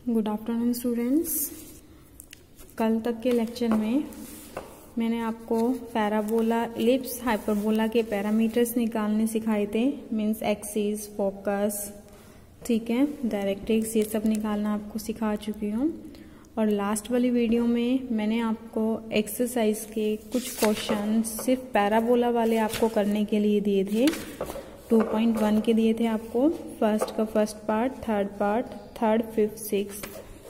Good afternoon students. कल तक के लेक्चर में मैंने आपको पैराबोला, एलिप्स, हाइपरबोला के पैरामीटर्स निकालने सिखाए थे। मीन्स एक्सिस, फोकस, ठीक है, डायरेक्ट्रिक्स, ये सब निकालना आपको सिखा चुकी हूँ। और लास्ट वाली वीडियो में मैंने आपको एक्सरसाइज के कुछ क्वेश्चन सिर्फ पैराबोला वाले आपको करने के लिए दिए थे। 2.1 के दिए थे आपको। फर्स्ट का first part, third part, third, fifth, sixth,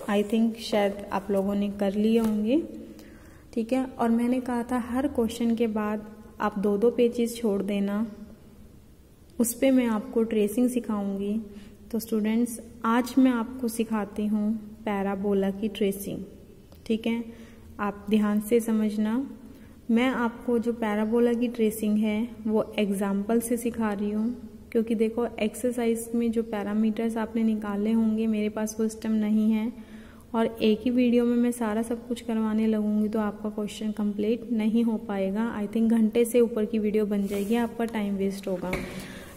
I think शायद आप लोगों ने कर लिए होंगे, ठीक है। और मैंने कहा था हर क्वेश्चन के बाद आप 2-2 पेजेस छोड़ देना, उस पर मैं आपको ट्रेसिंग सिखाऊंगी। तो स्टूडेंट्स, आज मैं आपको सिखाती हूँ पैराबोला की ट्रेसिंग, ठीक है। आप ध्यान से समझना। मैं आपको जो पैराबोला की ट्रेसिंग है वो एग्जाम्पल से सिखा रही हूँ, क्योंकि देखो एक्सरसाइज में जो पैरामीटर्स आपने निकाले होंगे मेरे पास वो इस टाइम नहीं है, और एक ही वीडियो में मैं सारा सब कुछ करवाने लगूंगी तो आपका क्वेश्चन कंप्लीट नहीं हो पाएगा। आई थिंक घंटे से ऊपर की वीडियो बन जाएगी, आपका टाइम वेस्ट होगा।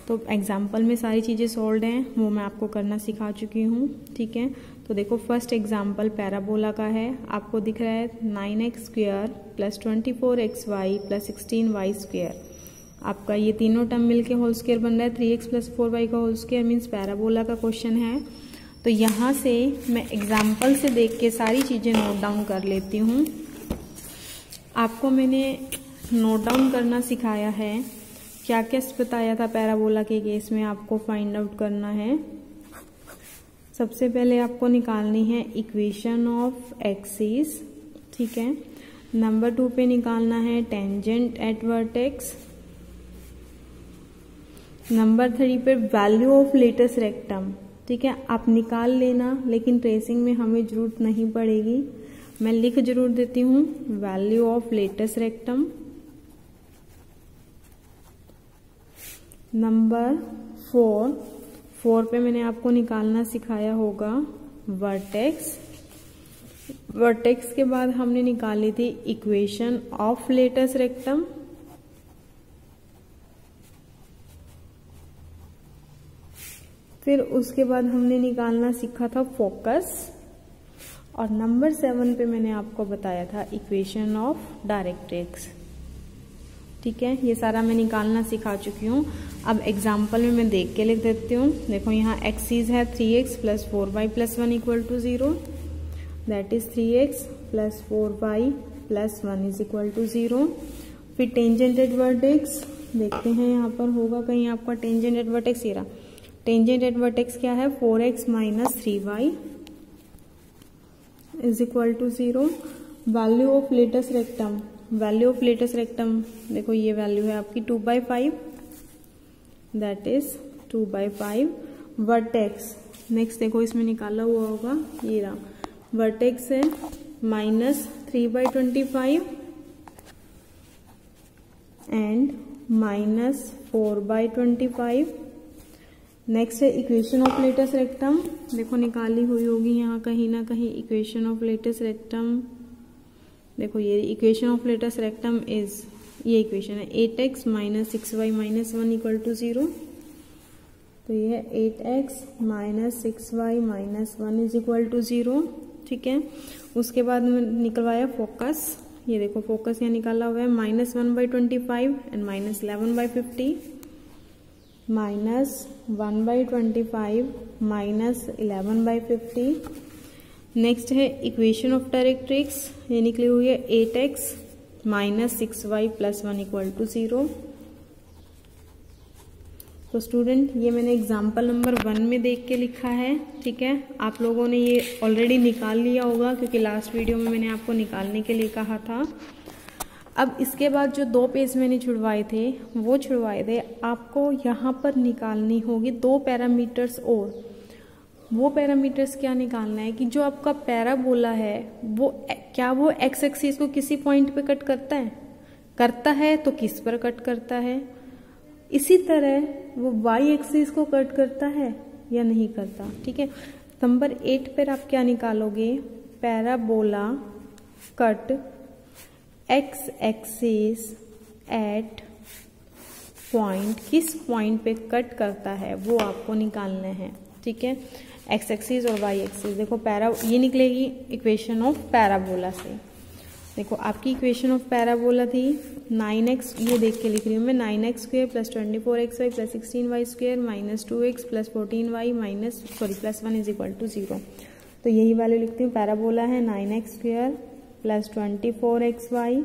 तो एग्जाम्पल में सारी चीज़ें सॉल्व हैं, वो मैं आपको करना सिखा चुकी हूँ, ठीक है। तो देखो फर्स्ट एग्जाम्पल पैराबोला का है। आपको दिख रहा है 9x² + 24xy + 16y²। आपका ये तीनों टर्म मिलके होल स्क्वायर बन रहा है 3x + 4y का होल स्क्वायर, मीन्स पैराबोला का क्वेश्चन है। तो यहाँ से मैं एग्जाम्पल से देख के सारी चीज़ें नोट डाउन कर लेती हूँ। आपको मैंने नोट डाउन करना सिखाया है, क्या क्या बताया था पैराबोला के केस में आपको फाइंड आउट करना है। सबसे पहले आपको निकालनी है इक्वेशन ऑफ एक्सिस, ठीक है। नंबर 2 पे निकालना है टेंजेंट एट वर्टेक्स। नंबर 3 पे वैल्यू ऑफ लेटस रेक्टम, ठीक है। आप निकाल लेना, लेकिन ट्रेसिंग में हमें जरूरत नहीं पड़ेगी, मैं लिख जरूर देती हूँ value of latus rectum. Number 4 पे मैंने आपको निकालना सिखाया होगा वर्टेक्स। वर्टेक्स के बाद हमने निकाली थी इक्वेशन ऑफ लेटस रेक्टम। फिर उसके बाद हमने निकालना सीखा था फोकस। और नंबर 7 पे मैंने आपको बताया था इक्वेशन ऑफ डायरेक्ट्रिक्स, ठीक है। ये सारा मैं निकालना सिखा चुकी हूँ। अब एग्जाम्पल में मैं देख के लिख देती हूँ। देखो यहाँ एक्सिस है 3x + 4y + 1 = 0, that is 3x + 4y + 1 = 0। फिर टेंजेंट एट वर्टेक्स देखते हैं, यहाँ पर होगा कहीं आपका टेंजेंट एट वर्टेक्स। ये रहा टेंजेंट एट वर्टेक्स, क्या है 4x - 3y = 0। Value of latus rectum, value of latus rectum देखो ये वैल्यू है आपकी 2/5, दैट इज 2/5। वर्टेक्स नेक्स्ट देखो इसमें निकाला हुआ होगा, ये रहा वर्टेक्स है -3/25 एंड -4/25। नेक्स्ट है इक्वेशन ऑफ लेटस रेक्टम, देखो निकाली हुई होगी यहाँ कहीं ना कहीं इक्वेशन ऑफ लेटस रेक्टम। देखो ये equation of latus rectum is, ये इक्वेशन है 8x - 6y - 1 = 0। तो ये है 8x - 6y - 1 = 0, ठीक है। उसके बाद में निकलवाया फोकस। ये देखो फोकस यहाँ निकाला हुआ है -1/25 एंड -11/50, -1/25 -11/50। नेक्स्ट है इक्वेशन ऑफ डायरेक्ट्रिक्स, ये निकली हुई है 8x - 6y + 1 = 0। तो स्टूडेंट ये मैंने एग्जाम्पल नंबर 1 में देख के लिखा है, ठीक है। आप लोगों ने ये ऑलरेडी निकाल लिया होगा, क्योंकि लास्ट वीडियो में मैंने आपको निकालने के लिए कहा था। अब इसके बाद जो 2 पेज मैंने छुड़वाए थे वो छुड़वाए थे, आपको यहाँ पर निकालनी होगी 2 पैरामीटर्स और। वो पैरामीटर्स क्या निकालना है कि जो आपका पैराबोला है वो क्या वो एक्स एक्सिस को किसी पॉइंट पे कट करता है, करता है तो किस पर कट करता है। इसी तरह वो वाई एक्सिस को कट करता है या नहीं करता, ठीक है। नंबर 8 पर आप क्या निकालोगे, parabola cut x axis at point, किस पॉइंट पे कट करता है वो आपको निकालना है, ठीक है। एक्स एक्सिस और वाई एक्सिस। देखो ये निकलेगी इक्वेशन ऑफ पैराबोला से। देखो आपकी इक्वेशन ऑफ पैराबोला थी 9x, ये देख के लिख रही हूँ मैं, 9x square plus 24xy plus 16y square minus 2x plus 14y plus 1 is equal to 0। तो यही वैल्यू लिखती हूँ। पैराबोला है 9x square plus 24xy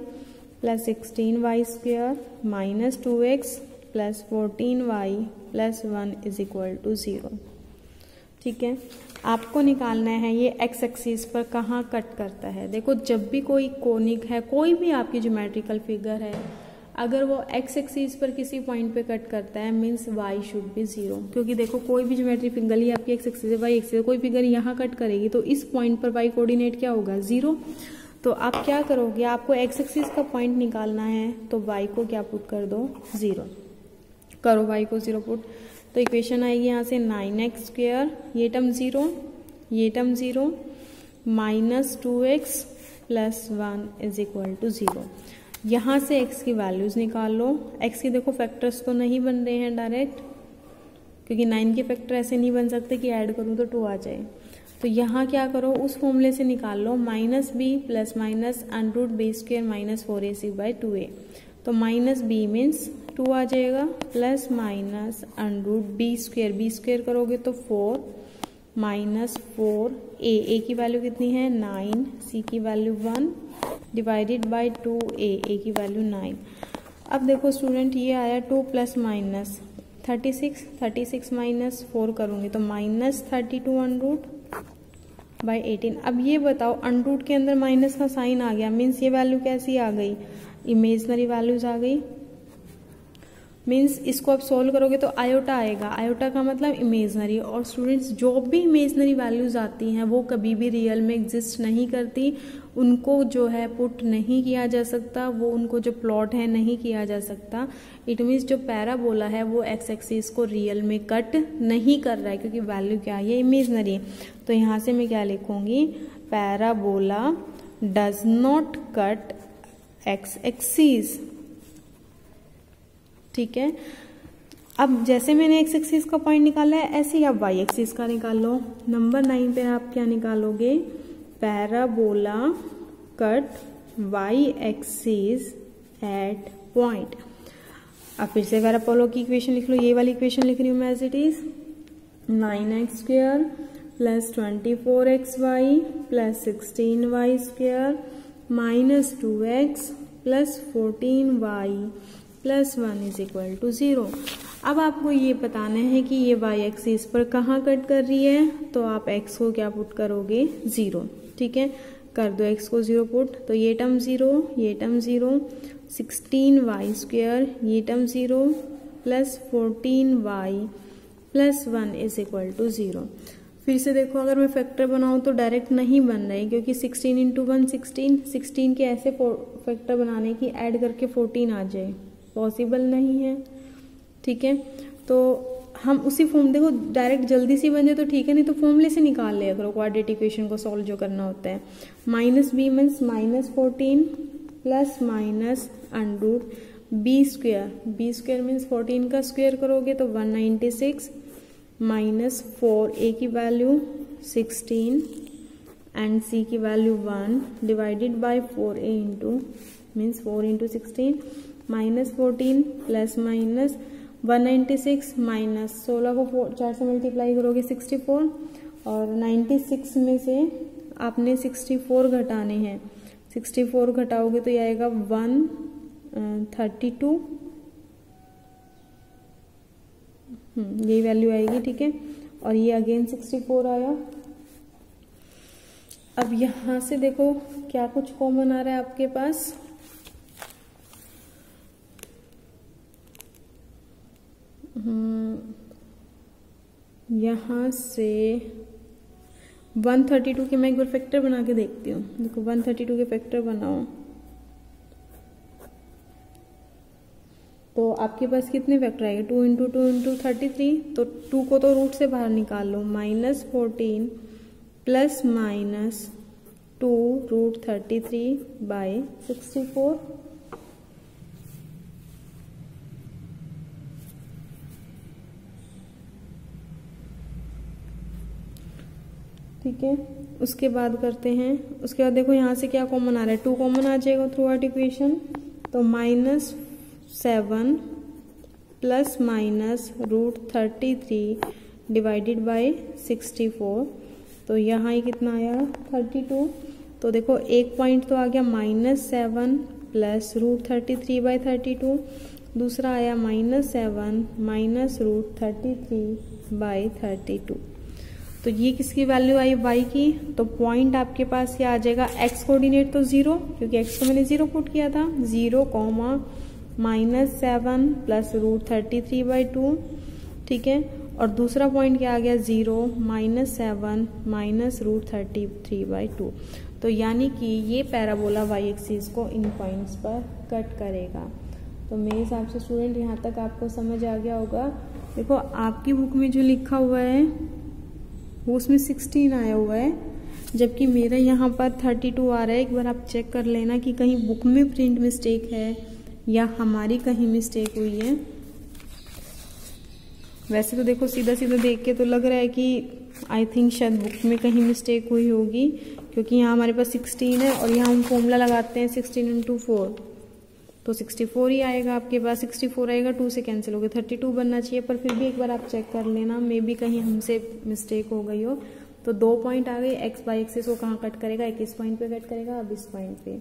plus 16y square minus 2x plus 14y plus 1 is equal to 0। ठीक है, आपको निकालना है ये एक्स एक्सिस पर कहाँ कट करता है। देखो जब भी कोई कोनिक है, कोई भी आपकी ज्योमेट्रिकल फिगर है, अगर वो एक्स एक्सिस पर किसी पॉइंट पे कट करता है मीन्स वाई शुड बी 0। क्योंकि देखो कोई भी ज्योमेट्रिक फिगर ही आपकी एक्स एक्सिस है, वाई एक्सिस, कोई फिगर यहाँ कट करेगी तो इस पॉइंट पर वाई कोऑर्डिनेट क्या होगा 0। तो आप क्या करोगे, आपको एक्स एक्सिस का पॉइंट निकालना है तो वाई को क्या पुट कर दो 0, करो वाई को 0 पुट। तो इक्वेशन आएगी यहाँ से 9x स्क्वायर, ये टर्म 0, ये term 0 minus 2x plus 1 is equal to 0। यहाँ से x की वैल्यूज निकाल लो। x की देखो फैक्टर्स तो नहीं बन रहे हैं डायरेक्ट, क्योंकि 9 के फैक्टर ऐसे नहीं बन सकते कि ऐड करूँ तो 2 आ जाए। तो यहाँ क्या करो, उस फॉर्मूले से निकाल लो minus b plus minus under root B square minus 4ac/2a। तो माइनस बी मीन्स 2 आ जाएगा plus minus under root B square करोगे तो 4 माइनस 4a की वैल्यू कितनी है 9, c की वैल्यू 1 डिवाइडेड बाई 2a की वैल्यू 9। अब देखो स्टूडेंट ये आया 2 प्लस माइनस 36 माइनस 4 करूँगी तो माइनस 32 अंडर रूट बाई 18। अब ये बताओ अंडर रूट के अंदर माइनस का साइन आ गया मीन्स ये वैल्यू कैसी आ गई, इमेजनरी वैल्यूज आ गई। मीन्स इसको आप सोल्व करोगे तो आयोटा आएगा, आयोटा का मतलब इमेजनरी। और स्टूडेंट्स जो भी इमेजनरी वैल्यूज आती हैं वो कभी भी रियल में एग्जिस्ट नहीं करती, उनको जो है पुट नहीं किया जा सकता, वो उनको जो प्लॉट है नहीं किया जा सकता। इट मीन्स जो पैराबोला है वो एक्स एक्सिस को रियल में कट नहीं कर रहा है, क्योंकि वैल्यू क्या है, इमेजनरी। तो यहाँ से मैं क्या लिखूंगी, parabola does not cut x axis. ठीक है, अब जैसे मैंने एक्स एक्सिस का पॉइंट निकाला है ऐसे ही आप वाई एक्सिस का निकाल लो। नंबर 9 पे आप क्या निकालोगे, parabola cut Y axis at point. अब फिर से पैराबोला की इक्वेशन लिख लो, ये वाली इक्वेशन लिख रही हूँ मैं as it is 9x square plus 24xy plus 16y square minus 2x plus 14y plus 1 is equal to 0। अब आपको ये बताना है कि ये y एक्सिस पर कहाँ कट कर रही है, तो आप x को क्या पुट करोगे 0। ठीक है, कर दो x को 0 पुट, तो ये टर्म 0, ये टर्म 0, 16y स्क्वायर, ये term 0 plus 14y plus 1 is equal to 0। फिर से देखो अगर मैं फैक्टर बनाऊं तो डायरेक्ट नहीं बन रहा है, क्योंकि 16 इंटू 1 16 के ऐसे फैक्टर बनाने की ऐड करके 14 आ जाए, पॉसिबल नहीं है। ठीक है, तो हम उसी फॉर्म, देखो डायरेक्ट जल्दी से बन जाए तो ठीक है, नहीं तो फॉर्मूले से निकाल लिया करो क्वाड्रेटिक इक्वेशन को सॉल्व जो करना होता है। Minus B means minus 14 plus minus under root B square means 14 का स्क्वायर करोगे तो 196 माइनस 4a की वैल्यू 16 एंड c की value 1 divided by 4a into means 4 into 16 minus 14 plus minus 196 minus 16 को 4 से मल्टीप्लाई करोगे 64 और 96 में से आपने 64 घटाने हैं, 64 घटाओगे तो ये आएगा 132, यही वैल्यू आएगी। ठीक है, और ये अगेन 64 आया। अब यहां से देखो क्या कुछ कॉमन आ रहा है आपके पास, यहाँ से 132 के मैं एक बार फैक्टर बना के देखती हूँ। देखो 132 के फैक्टर बनाओ तो आपके पास कितने फैक्टर आएंगे, 2 इंटू 2 इंटू 33, तो 2 को तो रूट से बाहर निकाल लो, minus 14 plus minus 2 root 33 by 64। ठीक है। उसके बाद करते हैं, उसके बाद देखो यहाँ से क्या कॉमन आ रहा है, 2 कॉमन आ जाएगा थ्रू आउट इक्वेशन। तो -7 प्लस माइनस √33 डिवाइडेड बाय 64। तो यहाँ ही कितना आया 32। तो देखो एक पॉइंट तो आ गया -7 प्लस √33/32, दूसरा आया -7 माइनस √33/32। तो ये किसकी वैल्यू आई y की। तो पॉइंट आपके पास क्या आ जाएगा, x कोऑर्डिनेट तो 0, क्योंकि x को मैंने 0 पुट किया था, 0, -7 प्लस √33/2, ठीक है। और दूसरा पॉइंट क्या आ गया 0, -7 माइनस √33/2। तो यानी कि ये पैराबोला y एक्सिस को इन पॉइंट्स पर कट करेगा। तो मेरे हिसाब से स्टूडेंट यहाँ तक आपको समझ आ गया होगा। देखो आपकी बुक में जो लिखा हुआ है वो उसमें 16 आया हुआ है, जबकि मेरा यहाँ पर 32 आ रहा है। एक बार आप चेक कर लेना कि कहीं बुक में प्रिंट मिस्टेक है या हमारी कहीं मिस्टेक हुई है। वैसे तो देखो सीधा सीधा देख के तो लग रहा है कि आई थिंक शायद बुक में कहीं मिस्टेक हुई होगी, क्योंकि यहाँ हमारे पास 16 है और यहाँ हम फॉर्मूला लगाते हैं 16 × 4, तो 64 ही आएगा आपके पास। 64 आएगा, 2 से कैंसिल हो गया, 32 बनना चाहिए। पर फिर भी एक बार आप चेक कर लेना, मे बी कहीं हमसे मिस्टेक हो गई हो। तो 2 पॉइंट आ गए, x y एक्सिस को कहाँ कट करेगा, एक इस पॉइंट पे कट करेगा, अब इस पॉइंट पे।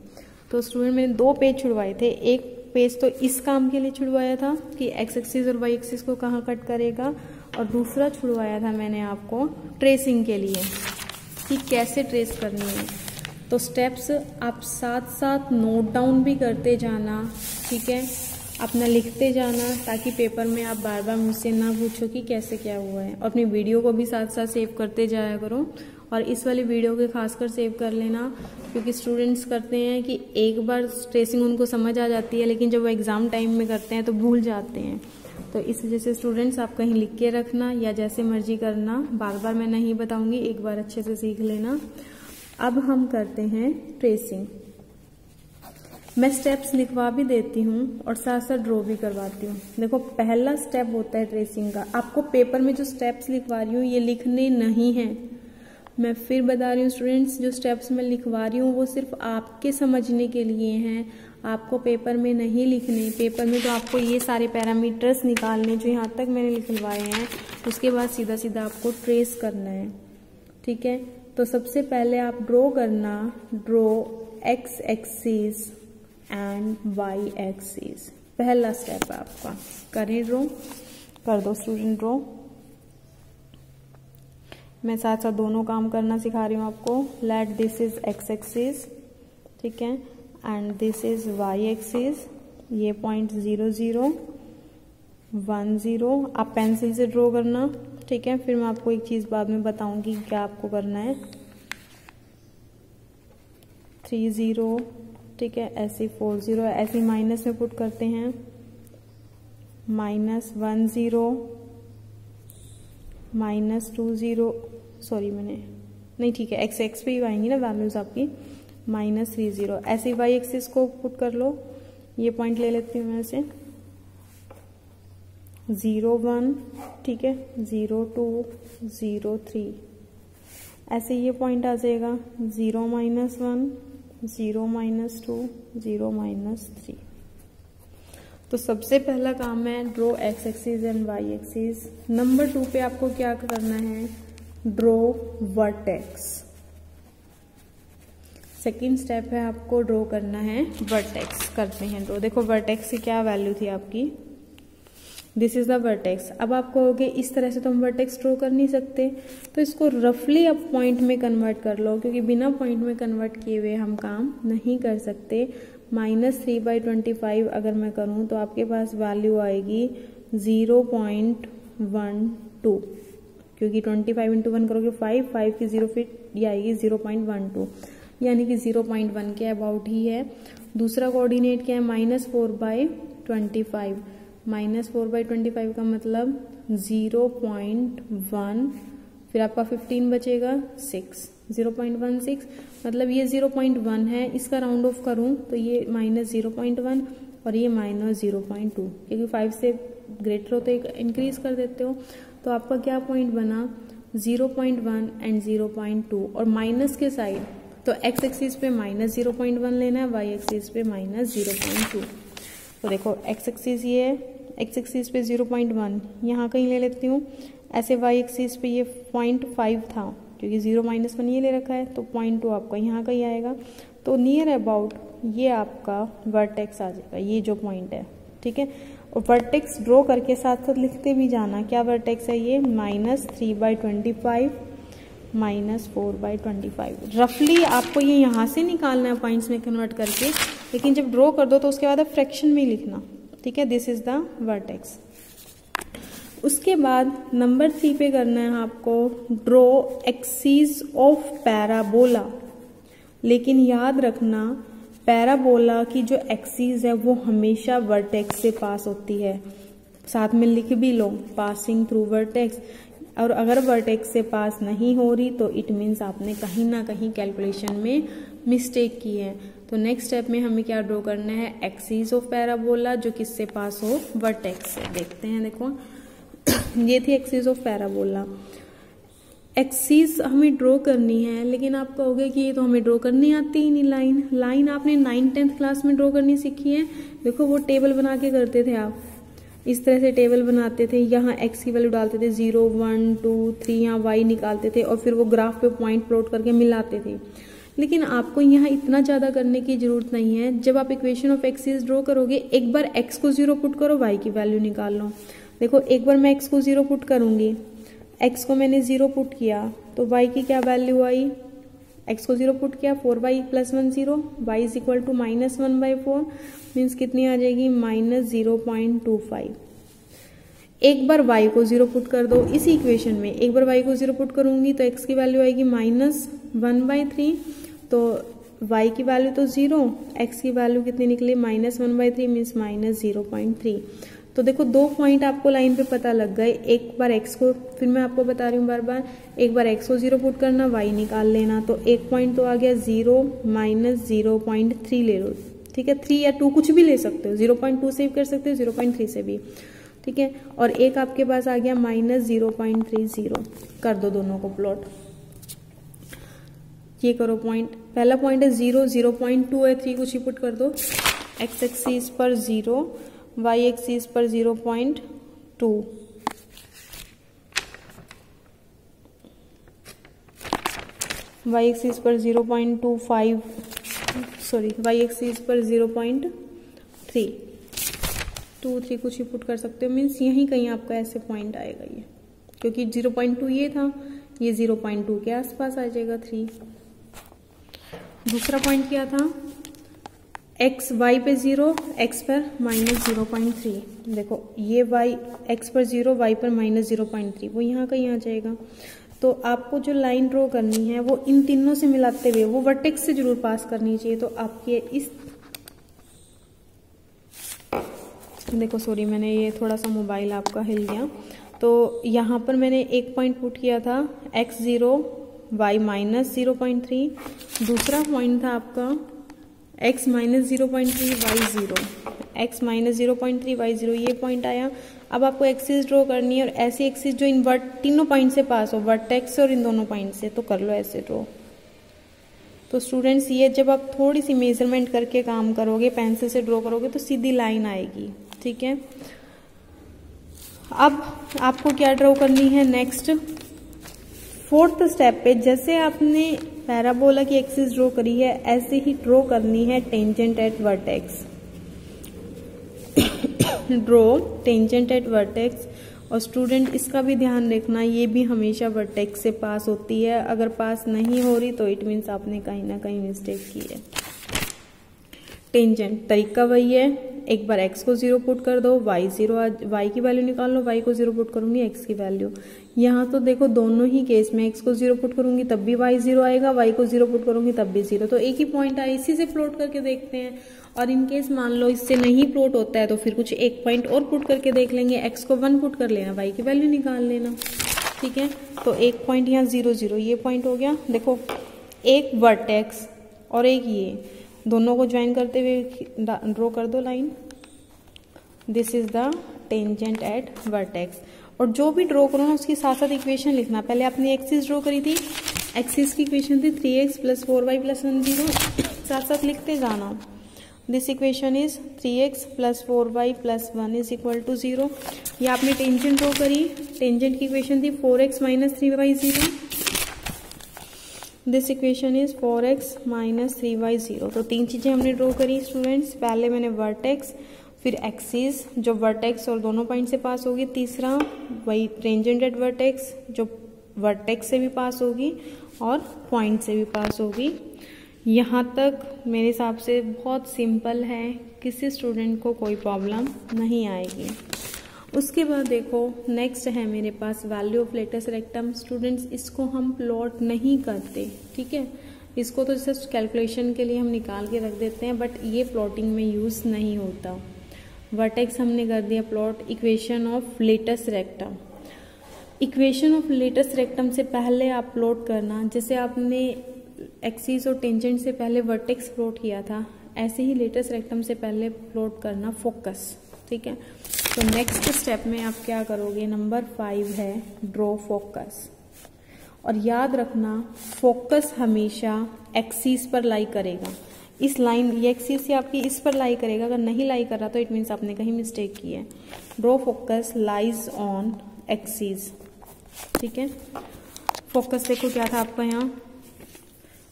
तो स्टूडेंट मैंने 2 पेज छुड़वाए थे। एक पेज तो इस काम के लिए छुड़वाया था कि x एक्सिस और y एक्सिस को कहाँ कट करेगा, और दूसरा छुड़वाया था मैंने आपको ट्रेसिंग के लिए कि कैसे ट्रेस करनी है। तो स्टेप्स आप साथ साथ नोट डाउन भी करते जाना, ठीक है, अपना लिखते जाना, ताकि पेपर में आप बार बार मुझसे ना पूछो कि कैसे क्या हुआ है। और अपनी वीडियो को भी साथ साथ सेव करते जाया करो, और इस वाली वीडियो के खासकर सेव कर लेना, क्योंकि स्टूडेंट्स करते हैं कि एक बार ट्रेसिंग उनको समझ आ जाती है, लेकिन जब वो एग्ज़ाम टाइम में करते हैं तो भूल जाते हैं। तो इस वजह से स्टूडेंट्स आप कहीं लिख के रखना या जैसे मर्जी करना, बार बार मैं नहीं बताऊंगी, एक बार अच्छे से सीख लेना। अब हम करते हैं ट्रेसिंग। मैं स्टेप्स लिखवा भी देती हूँ और साथ साथ ड्रॉ भी करवाती हूँ। देखो पहला स्टेप होता है ट्रेसिंग का। आपको पेपर में जो स्टेप्स लिखवा रही हूँ ये लिखने नहीं हैं। मैं फिर बता रही हूँ स्टूडेंट्स, जो स्टेप्स मैं लिखवा रही हूँ वो सिर्फ आपके समझने के लिए हैं, आपको पेपर में नहीं लिखने। पेपर में तो आपको ये सारे पैरामीटर्स निकालने जो यहाँ तक मैंने लिखवाए हैं, उसके बाद सीधा सीधा आपको ट्रेस करना है, ठीक है। तो सबसे पहले आप ड्रॉ करना, draw x axis and y axis, पहला स्टेप है आपका। करें ड्रॉ, कर दो स्टूडेंट ड्रॉ। मैं साथ साथ दोनों काम करना सिखा रही हूँ आपको। Let this is x axis, ठीक है, and this is y axis. ये पॉइंट 0 0 1 0 आप पेंसिल से ड्रॉ करना, ठीक है। फिर मैं आपको एक चीज बाद में बताऊंगी क्या आपको करना है। 3 0, ठीक है, ऐसे 4 0, ऐसे माइनस में पुट करते हैं, -1 0 -2 0, सॉरी मैंने नहीं, ठीक है, x पे ही आएंगी ना वैल्यूज आपकी, -3 0। ऐसे y एक्सिस को पुट कर लो। ये पॉइंट ले लेती हूँ मैं ऐसे, 0 1, ठीक है, 0 2 0 3, ऐसे ये पॉइंट आ जाएगा 0 -1 0 -2 0 -3। तो सबसे पहला काम है draw x axis and y axis. Number 2 पे आपको क्या करना है, ड्रॉ वर्टेक्स। सेकेंड स्टेप है आपको ड्रॉ करना है वर्टेक्स। करते हैं ड्रॉ। देखो वर्टेक्स की क्या वैल्यू थी आपकी, दिस इज द वर्टेक्स। अब आप कहोगे इस तरह से तो हम वर्टेक्स ड्रॉ कर नहीं सकते, तो इसको रफली आप पॉइंट में कन्वर्ट कर लो, क्योंकि बिना पॉइंट में कन्वर्ट किए हुए हम काम नहीं कर सकते। -3/25 अगर मैं करूँ तो आपके पास वैल्यू आएगी 0.12, क्योंकि 25 × 1 करोगे 5 की 0, फिर ये आएगी 0.12, यानी कि 0.1 के अबाउट ही है। दूसरा कोऑर्डिनेट क्या है, -4/25। -4/25 का मतलब 0.1, फिर आपका 15 बचेगा 6, 0.16, मतलब ये 0.1 है। इसका राउंड ऑफ करूं तो ये -0.1 और ये -0.2, क्योंकि 5 से ग्रेटर हो तो एक इंक्रीज कर देते हो। तो आपका क्या पॉइंट बना, 0.1 एंड 0.2 और माइनस के साइड तो एक्स एक्सिस पे माइनस 0.1 लेना है, वाई एक्सिस पे माइनस 0.2। तो देखो एक्स एक्सिस ये है, एक्स एक्सिस पे 0.1 यहाँ कहीं ले लेती हूँ, ऐसे वाई एक्सिस पे ये 0.5 था क्योंकि 0-1 ये ले रखा है, तो 0.2 आपका यहाँ कहीं आएगा। तो नियर अबाउट ये आपका वर्टेक्स आ जाएगा, ये जो पॉइंट है, ठीक है। और वर्टेक्स ड्रॉ करके साथ साथ लिखते भी जाना, क्या वर्टेक्स है ये, -3/25 -4/25। रफली आपको ये यहाँ से निकालना है पॉइंट्स में कन्वर्ट करके, लेकिन जब ड्रॉ कर दो तो उसके बाद आप फ्रैक्शन में लिखना, ठीक है। This is the vertex. उसके बाद नंबर 3 पे करना है आपको ड्रॉ एक्सिस ऑफ पैराबोला। लेकिन याद रखना पैराबोला की जो एक्सिस है वो हमेशा वर्टेक्स से पास होती है, साथ में लिख भी लो पासिंग थ्रू वर्टेक्स। और अगर वर्टेक्स से पास नहीं हो रही तो इट मीन्स आपने कहीं ना कहीं कैलकुलेशन में मिस्टेक की है। तो नेक्स्ट स्टेप में हमें क्या ड्रॉ करना है, एक्सिस ऑफ पैराबोला जो किससे पास हो, वर्टेक्स से। देखते हैं, देखो ये थी एक्सिस ऑफ पैराबोला। एक्सिस हमें ड्रॉ करनी है, लेकिन आप कहोगे कि ये तो हमें ड्रॉ करनी आती ही नहीं। लाइन आपने 9th-10th क्लास में ड्रॉ करनी सीखी है। देखो वो टेबल बना के करते थे आप, इस तरह से टेबल बनाते थे, यहाँ एक्स की वैल्यू डालते थे 0 1 2 3, यहाँ वाई निकालते थे और फिर वो ग्राफ पे पॉइंट प्लॉट करके मिलाते थे। लेकिन आपको यहाँ इतना ज़्यादा करने की जरूरत नहीं है। जब आप इक्वेशन ऑफ एक्सिस ड्रॉ करोगे, एक बार एक्स को 0 पुट करो, वाई की वैल्यू निकाल लो। देखो एक बार मैं एक्स को 0 पुट करूंगी, एक्स को मैंने 0 पुट किया तो वाई की क्या वैल्यू आई, एक्स को 0 पुट किया 4y + 1 0, y is equal to -1/4 means कितनी आ जाएगी, -0.25। एक बार y को 0 पुट कर दो इसी इक्वेशन में, एक बार y को 0 पुट करूंगी तो x की वैल्यू आएगी -1/3, तो y की वैल्यू तो 0, x की वैल्यू कितनी निकली, -1/3 मीन्स -0.3। तो देखो 2 पॉइंट आपको लाइन पे पता लग गए। एक बार x को, फिर मैं आपको बता रही हूँ बार बार, एक बार x को 0 पुट करना, y निकाल लेना। तो एक पॉइंट तो आ गया 0 -0.3 ले लो, ठीक है। 3 या 2 कुछ भी ले सकते हो, 0.2 से भी कर सकते हो, 0.3 से भी, ठीक है। और एक आपके पास आ गया -0.30। कर दो दोनों को प्लॉट, ये करो पॉइंट। पहला पॉइंट है 0, 0.2 है, 3 कुछ ही पुट कर दो। x एक्सिस पर 0, y एक्सिस पर 0.2, y एक्सिस पर 0.25, सॉरी y एक्सिस पर 0.3, 2 3 कुछ ही पुट कर सकते हो, मीन्स यहीं कहीं आपका ऐसे पॉइंट आएगा ये, क्योंकि 0.2 ये था, ये 0.2 के आसपास आ जाएगा 3। दूसरा पॉइंट क्या था, x y पे 0, x पर -0.3। देखो ये y x पर 0, y पर -0.3, वो यहाँ कहीं आ जाएगा। तो आपको जो लाइन ड्रॉ करनी है वो इन तीनों से मिलाते हुए वो वर्टेक्स से जरूर पास करनी चाहिए। तो आपके इस, देखो सॉरी मैंने ये थोड़ा सा मोबाइल आपका हिल गया। तो यहाँ पर मैंने एक पॉइंट पुट किया था x 0, y -0.3। दूसरा पॉइंट था आपका x -0.3, y 0, x -0.3, y 0, ये पॉइंट आया। अब आपको एक्सिस ड्रॉ करनी है और ऐसी एक्सिस जो इन तीनों पॉइंट से पास हो, वर्टेक्स और इन दोनों पॉइंट से, तो कर लो ऐसे ड्रॉ। तो स्टूडेंट्स ये जब आप थोड़ी सी मेजरमेंट करके काम करोगे, पेंसिल से ड्रॉ करोगे तो सीधी लाइन आएगी, ठीक है। अब आपको क्या ड्रॉ करनी है नेक्स्ट, 4th स्टेप पे जैसे आपने पैराबोला की एक्सिस ड्रॉ करी है ऐसे ही ड्रॉ करनी है tangent at vertex. Draw tangent at vertex. और स्टूडेंट इसका भी ध्यान रखना, ये भी हमेशा वर्टेक्स से पास होती है। अगर पास नहीं हो रही तो इट मीन्स आपने कहीं ना कहीं मिस्टेक की है। टेंजेंट तरीका वही है, एक बार x को 0 पुट कर दो, y की वैल्यू निकाल लो, y को 0 पुट करूंगी, x की वैल्यू। यहाँ तो देखो दोनों ही केस में x को 0 पुट करूंगी तब भी y 0 आएगा, y को 0 पुट करूंगी तब भी 0, तो एक ही पॉइंट आए, इसी से प्लॉट करके देखते हैं। और इन केस मान लो इससे नहीं प्लॉट होता है तो फिर कुछ एक पॉइंट और पुट करके देख लेंगे, x को 1 पुट कर लेना, y की वैल्यू निकाल लेना, ठीक है। तो एक पॉइंट यहाँ 0 0 ये पॉइंट हो गया। देखो एक वर्टेक्स और एक ये, दोनों को ज्वाइन करते हुए ड्रॉ कर दो line. This is the tangent at vertex. और जो भी ड्रॉ करो ना उसके साथ साथ इक्वेशन लिखना। पहले आपने एक्सिस ड्रॉ करी थी, एक्सिस की इक्वेशन थी 3x + 4y + 1 0, साथ साथ लिखते जाना। This equation is 3x + 4y + 1 = 0। ये आपने टेंजेंट ड्रॉ करी, टेंजेंट की इक्वेशन थी 4x - 3y 0। This equation is 4x - 3y 0। तो 3 चीज़ें हमने ड्रॉ करी स्टूडेंट्स। पहले मैंने वर्टेक्स, फिर एक्सिस जो वर्टेक्स और दोनों पॉइंट से पास होगी, तीसरा वही टेंजेंट एट वर्टेक्स जो वर्टेक्स से भी पास होगी और पॉइंट से भी पास होगी। यहाँ तक मेरे हिसाब से बहुत सिंपल है, किसी स्टूडेंट को कोई प्रॉब्लम नहीं आएगी। उसके बाद देखो नेक्स्ट है मेरे पास value of latus rectum. Students इसको हम प्लॉट नहीं करते, ठीक है, इसको तो जस्ट कैलकुलेशन के लिए हम निकाल के रख देते हैं, बट ये प्लॉटिंग में यूज़ नहीं होता। वर्टेक्स हमने कर दिया plot, equation of latus rectum. Equation of latus rectum से पहले आप प्लॉट करना, जैसे आपने एक्सिस और टेंजेंट से पहले वर्टेक्स प्लॉट किया था, ऐसे ही लेटस रेक्टम से पहले प्लॉट करना फोकस, ठीक है। तो नेक्स्ट स्टेप में आप क्या करोगे, नंबर 5 है ड्रॉ फोकस। और याद रखना फोकस हमेशा एक्सिस पर लाई करेगा। इस लाइन, ये एक्सिस से आपकी इस पर लाई करेगा, अगर नहीं लाई कर रहा तो इट मीन्स आपने कहीं मिस्टेक की है। Draw focus lies on axis, ठीक है। फोकस देखो क्या था आपका यहाँ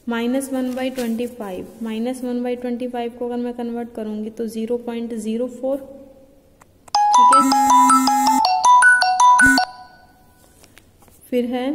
-1/25, -1/25 को अगर मैं कन्वर्ट करूंगी तो 0.04, ठीक है। फिर है